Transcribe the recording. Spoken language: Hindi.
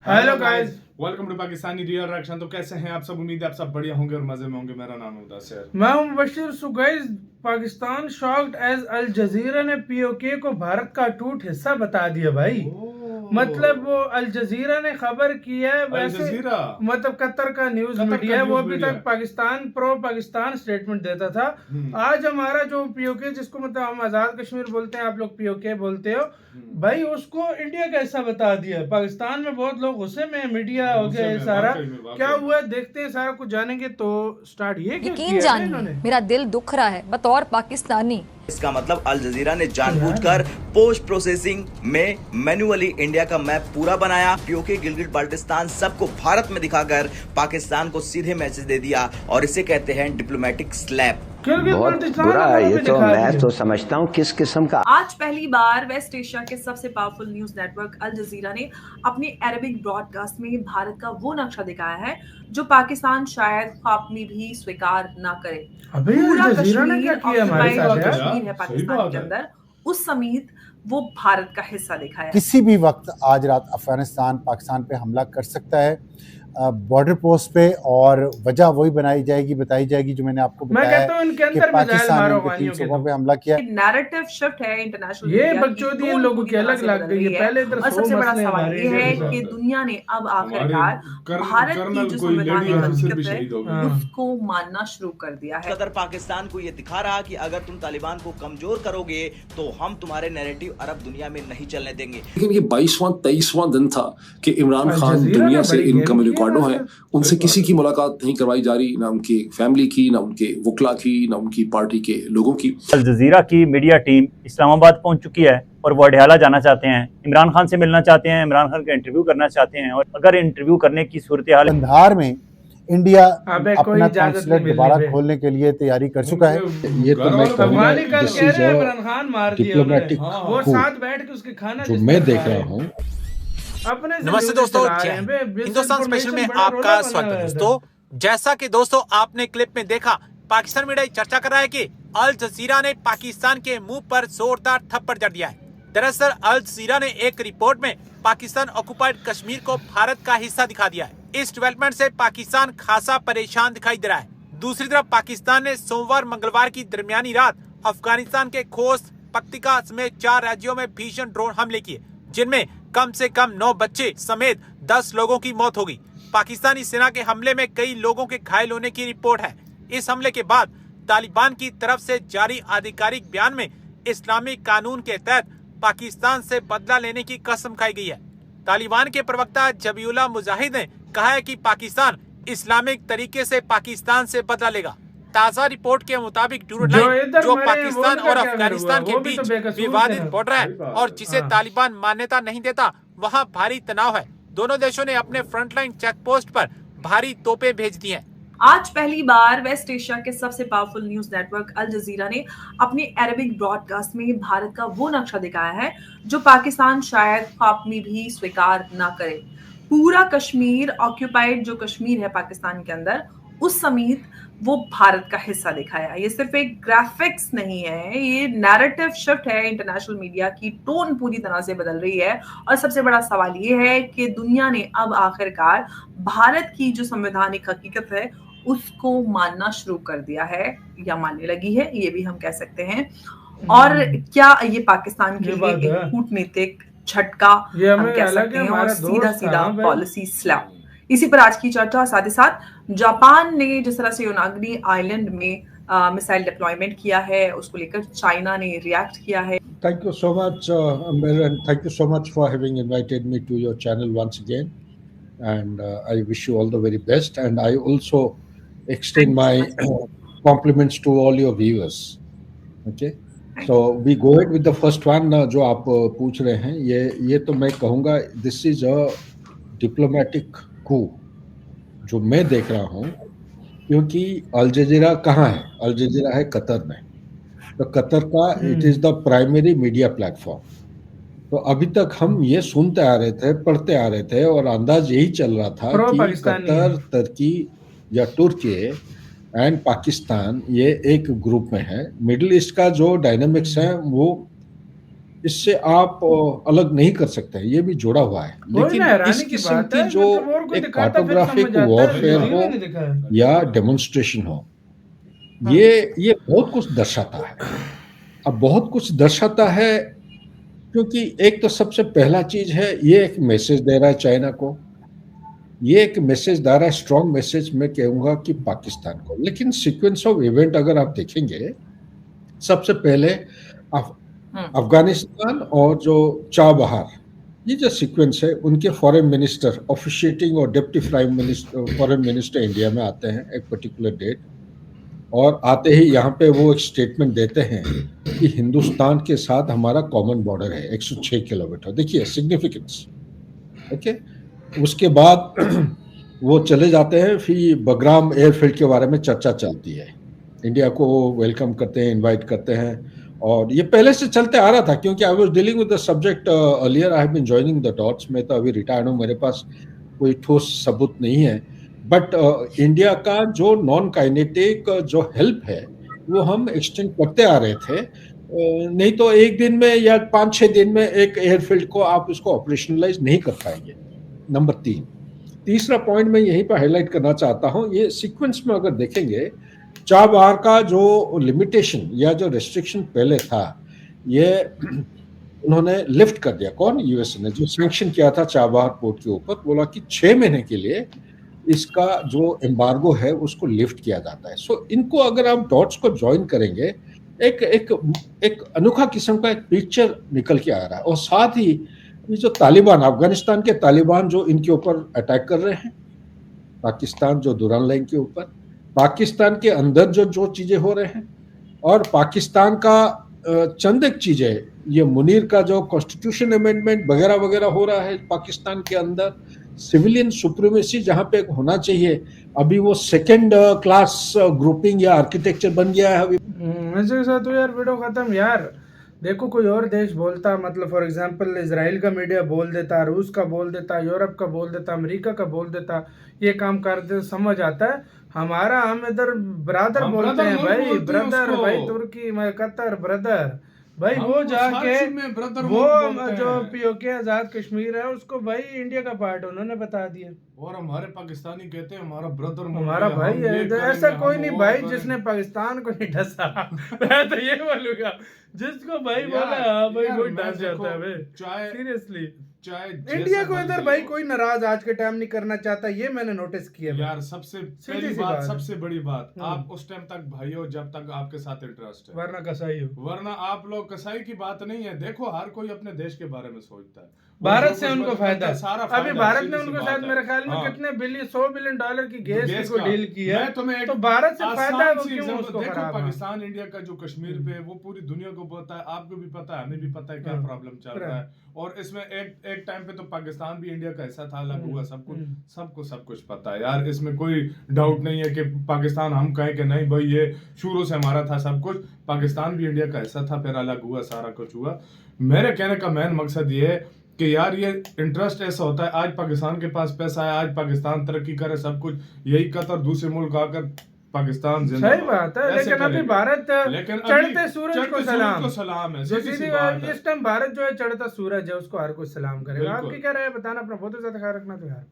Hello guys, welcome to Pakistani real reaction. तो कैसे हैं आप सब? उम्मीद है आप सब बढ़िया होंगे और मजे में होंगे। मेरा नाम है मुदस्सिर। मैं हूं Mubashir. So guys, Pakistan shocked as Al Jazeera ने पीओके को भारत का अटूट हिस्सा बता दिया भाई। मतलब वो अल जजीरा ने खबर की है। अल वैसे जजीरा मतलब कतर का न्यूज मीडिया है, वो अभी तक पाकिस्तान प्रो पाकिस्तान स्टेटमेंट देता था। आज हमारा जो पीओके, जिसको मतलब हम आजाद कश्मीर बोलते हैं, आप लोग पीओके बोलते हो भाई, उसको इंडिया का हिस्सा बता दिया। पाकिस्तान में बहुत लोग गुस्से में, मीडिया हो गया ये सारा। क्या हुआ देखते हैं, सारा कुछ जानेंगे। तो स्टार्ट ये क्यों यकीन किया है जानिए, इन्होंने? मेरा दिल दुख रहा है बतौर पाकिस्तानी। इसका मतलब अल जजीरा ने जानबूझकर पोस्ट प्रोसेसिंग में मैन्युअली इंडिया का मैप पूरा बनाया। पीओके गिलगिट बाल्टिस्तान सबको भारत में दिखाकर पाकिस्तान को सीधे मैसेज दे दिया और इसे कहते हैं डिप्लोमेटिक स्लैप। बहुत बुरा है ये तो। मैं तो समझता हूँ किस किस्म का। आज पहली बार वेस्ट एशिया के सबसे पावरफुल न्यूज नेटवर्क अल जजीरा ने अपने अरबिक ब्रॉडकास्ट में भारत का वो नक्शा दिखाया है जो पाकिस्तान शायद ख्वाब में भी स्वीकार ना करे। पूरा कश्मीर कश्मीर है पाकिस्तान के अंदर, उस समेत वो भारत का हिस्सा दिखाया। किसी भी वक्त आज रात अफगानिस्तान पाकिस्तान पे हमला कर सकता है बॉर्डर पोस्ट पे, और वजह वही बताई जाएगी जो मैंने आपको बताया कि पाकिस्तान ने 3 सूबों पे हमला किया। नैरेटिव शिफ्ट है इंटरनेशनल ये बकचोदी इन लोगों की अलग लग गई है। पहले इधर और सबसे बड़ा सवाल ये है कि दुनिया ने अब आखिरकार भारत की जो संवैधानिक हकीकत है उसको मानना शुरू कर दिया है। कतर पाकिस्तान को ये दिखा रहा कि अगर तुम तालिबान को कमजोर करोगे तो हम तुम्हारे नैरेटिव अरब दुनिया में नहीं चलने देंगे। लेकिन ये 22वां 23वां दिन था कि इमरान खान दुनिया से इनकमिंग है, उनसे किसी की मुलाकात नहीं करवाई जा रही, ना उनकी फैमिली की, ना उनके वकला की, ना उनकी पार्टी के लोगों की। अल जजीरा की मीडिया टीम इस्लामाबाद पहुंच चुकी है और वो अडयाला जाना चाहते हैं, इमरान खान से मिलना चाहते हैं, इमरान खान का इंटरव्यू करना चाहते हैं। और अगर इंटरव्यू करने की सूरत हाल कंधार में इंडिया अपना कॉन्सुलेट दोबारा खोलने के लिए तैयारी कर चुका है। ये तो मैं कहूँगा डिप्लोमेटिक जो मैं देख रहा हूँ। नमस्ते दोस्तों, हिंदुस्तान स्पेशल में आपका स्वागत है। दोस्तों, जैसा कि दोस्तों आपने क्लिप में देखा, पाकिस्तान मीडिया चर्चा कर रहा है कि अल जजीरा ने पाकिस्तान के मुंह पर जोरदार थप्पड़ जड़ दिया है। दरअसल अल जजीरा ने एक रिपोर्ट में पाकिस्तान ऑक्युपाइड कश्मीर को भारत का हिस्सा दिखा दिया है। इस डेवलपमेंट से पाकिस्तान खासा परेशान दिखाई दे रहा है। दूसरी तरफ पाकिस्तान ने सोमवार मंगलवार की दरमियानी रात अफगानिस्तान के खोस्त, पक्तिका समेत 4 राज्यों में भीषण ड्रोन हमले किए, जिनमें कम से कम 9 बच्चे समेत 10 लोगों की मौत हो गई। पाकिस्तानी सेना के हमले में कई लोगों के घायल होने की रिपोर्ट है। इस हमले के बाद तालिबान की तरफ से जारी आधिकारिक बयान में इस्लामिक कानून के तहत पाकिस्तान से बदला लेने की कसम खाई गई है। तालिबान के प्रवक्ता जबीउल्लाह मुजाहिद ने कहा है कि पाकिस्तान इस्लामिक तरीके से पाकिस्तान से बदला लेगा। ताजा रिपोर्ट के मुताबिक जो पाकिस्तान और अफगानिस्तान के बीच विवादित बॉर्डर है और जिसे तालिबान मान्यता नहीं देता, वहां भारी तनाव है। दोनों देशों ने अपने फ्रंटलाइन चेक पोस्ट पर भारी तोपें भेज दी हैं। आज पहली बार वेस्ट एशिया के सबसे पावरफुल न्यूज नेटवर्क अल जजीरा ने अपने अरबिक ब्रॉडकास्ट में भारत का वो नक्शा दिखाया है जो पाकिस्तान शायद ख्वाब में भी स्वीकार ना करे। पूरा कश्मीर ऑक्युपाइड जो कश्मीर है पाकिस्तान के अंदर, उस समेत वो भारत का हिस्सा दिखाया। ये सिर्फ एक ग्राफिक्स नहीं है, ये नैरेटिव शिफ्ट है। इंटरनेशनल मीडिया की टोन पूरी तरह से बदल रही है। और सबसे बड़ा सवाल ये है कि दुनिया ने अब आखिरकार भारत की जो संवैधानिक हकीकत है उसको मानना शुरू कर दिया है, या मानने लगी है, ये भी हम कह सकते हैं। और क्या ये पाकिस्तान के लिए एक कूटनीतिक झटका हम कह सकते हैं, और सीधा सीधा पॉलिसी स्लैप। इसी पर आज की चर्चा। साथ ही साथ जापान ने जिस तरह से योनागिरी आइलैंड में मिसाइल डिप्लॉयमेंट किया है, उसको लेकर चाइना ने रिएक्ट किया है। Thank you so much Amber, and thank you so much for having invited me to your channel once again, and I wish you all the very best, and I also extend my compliments to all your viewers. Okay, so we go ahead with the first one जो आप पूछ रहे हैं। ये तो मैं कहूँगा this is a diplomatic coup जो मैं देख रहा हूँ, क्योंकि अल जजीरा कहाँ है? अल जजीरा है कतर में। तो कतर का it is the primary media platform. तो अभी तक हम ये सुनते आ रहे थे, पढ़ते आ रहे थे, और अंदाज यही चल रहा था कि कतर, तुर्की या तुर्की एंड पाकिस्तान ये एक ग्रुप में है। मिडिल ईस्ट का जो डायनामिक्स है वो इससे आप अलग नहीं कर सकते हैं, ये भी जुड़ा हुआ है। लेकिन इस किस्म की जो एक कार्टोग्राफिक वॉरफेयर हो या डेमोन्स्ट्रेशन हो, ये बहुत कुछ दर्शाता है। अब बहुत कुछ दर्शाता है क्योंकि एक तो सबसे पहला चीज है, ये एक मैसेज दे रहा है चाइना को, ये एक मैसेज दे रहा है, स्ट्रॉन्ग मैसेज मैं कहूँगा कि पाकिस्तान को। लेकिन सीक्वेंस ऑफ इवेंट अगर आप देखेंगे, सबसे पहले अफगानिस्तान और जो चाबहार, ये जो सीक्वेंस है, उनके फॉरेन मिनिस्टर ऑफिशिएटिंग और डिप्टी फॉरेन मिनिस्टर इंडिया में आते हैं एक पर्टिकुलर डेट, और आते ही यहाँ पे वो एक स्टेटमेंट देते हैं कि हिंदुस्तान के साथ हमारा कॉमन बॉर्डर है 106 किलोमीटर। देखिए सिग्निफिकेंस, ओके। उसके बाद वो चले जाते हैं, फिर बगराम एयरफील्ड के बारे में चर्चा चलती है, इंडिया को वेलकम करते हैं, इनवाइट करते हैं, और ये पहले से चलते आ रहा था क्योंकि I was dealing with the subject earlier, I have been joining the dots. मैं तो अभी रिटायर्ड हूँ, मेरे पास कोई ठोस सबूत नहीं है, बट इंडिया का जो नॉन काइनेटिक जो हेल्प है वो हम एक्सटेंड करते आ रहे थे। नहीं तो एक दिन में या 5-6 दिन में एक एयरफील्ड को आप इसको ऑपरेशनलाइज नहीं कर पाएंगे। नंबर 3, तीसरा पॉइंट मैं यहीं पर हाईलाइट करना चाहता हूँ, ये सीक्वेंस में अगर देखेंगे, चाबहार का जो लिमिटेशन या जो रेस्ट्रिक्शन पहले था, ये उन्होंने लिफ्ट कर दिया। कौन? यूएसए ने, जो सैंक्शन किया था चाबहार पोर्ट के ऊपर, बोला कि 6 महीने के लिए इसका जो एम्बार्गो है उसको लिफ्ट किया जाता है। सो इनको अगर आप डॉट्स को ज्वाइन करेंगे, एक अनोखा किस्म का एक पिक्चर निकल के आ रहा है। और साथ ही ये जो तालिबान, अफगानिस्तान के तालिबान जो इनके ऊपर अटैक कर रहे हैं, पाकिस्तान जो दुरान लाइन के ऊपर, पाकिस्तान के अंदर जो चीजें हो रहे हैं, और पाकिस्तान का चंद एक चीजें, ये मुनीर का जो कॉन्स्टिट्यूशन अमेंडमेंट वगैरह वगैरह हो रहा है पाकिस्तान के अंदर, सिविलियन सुप्रीमेसी जहां पे होना चाहिए, अभी वो सेकंड क्लास ग्रुपिंग या आर्किटेक्चर बन गया है अभी। ऐसे साथ तो यार वीडियो खत्म यार। देखो कोई और देश बोलता, मतलब फॉर एग्जांपल इजराइल का मीडिया बोल देता, रूस का बोल देता, यूरोप का बोल देता, अमेरिका का बोल देता, ये काम करते समझ आता है। हमारा हम इधर ब्रदर बोलते हैं भाई, ब्रदर भाई, तुर्की में कतर ब्रदर भाई, वो जाके वो जो पीओके आजाद कश्मीर है उसको भाई इंडिया का पार्ट उन्होंने बता दिया, और हमारे पाकिस्तानी कहते हैं हमारा ब्रदर, हमारा भाई है। ऐसा कोई नहीं भाई जिसने पाकिस्तान को नहीं ढसा। मैं तो ये बोलूंगा, जिसको भाई बोला भाई कोई ढस जाता है भाई, सीरियसली। इंडिया को इधर भाई कोई नाराज आज के टाइम नहीं करना चाहता, ये मैंने नोटिस किया यार। सबसे पहली बात, सबसे बड़ी बात, आप उस टाइम तक भाई हो जब तक आपके साथ इंटरेस्ट है, वरना कसाई हो, वरना आप लोग कसाई की बात नहीं है। देखो हर कोई अपने देश के बारे में सोचता है, भारत से उनको फायदा। अभी भारत ने उनको शायद मेरे ख्याल में कितने $100 बिलियन की गैस को डील की है, तो भारत से फायदा क्यों उसको खराब। पाकिस्तान इंडिया का जो कश्मीर पे, वो पूरी दुनिया को पता है, आपको भी पता है, हमें भी पता है क्या प्रॉब्लम चल रहा है। और इसमें एक टाइम पे तो पाकिस्तान भी इंडिया का ऐसा था, अलग हुआ, सब कुछ पता है यार। इसमें कोई डाउट नहीं है कि पाकिस्तान, हम कहें कि नहीं भाई ये शुरू से हमारा था सब कुछ, पाकिस्तान भी इंडिया का ऐसा था, फिर अलग हुआ, सारा कुछ हुआ। मेरे कहने का मेन मकसद ये है कि यार ये इंटरेस्ट ऐसा होता है, आज पाकिस्तान के पास पैसा है, आज पाकिस्तान तरक्की करे, सब कुछ, यही कतर दूसरे मुल्क आकर पाकिस्तान सही बात है। लेकिन अभी भारत चढ़ते सूरज को सलाम है। इस टाइम भारत जो है चढ़ता सूरज है, उसको हर कोई सलाम करेगा। आपकी क्या राय बताना, अपना बहुत ज्यादा ख्याल रखना तो यार।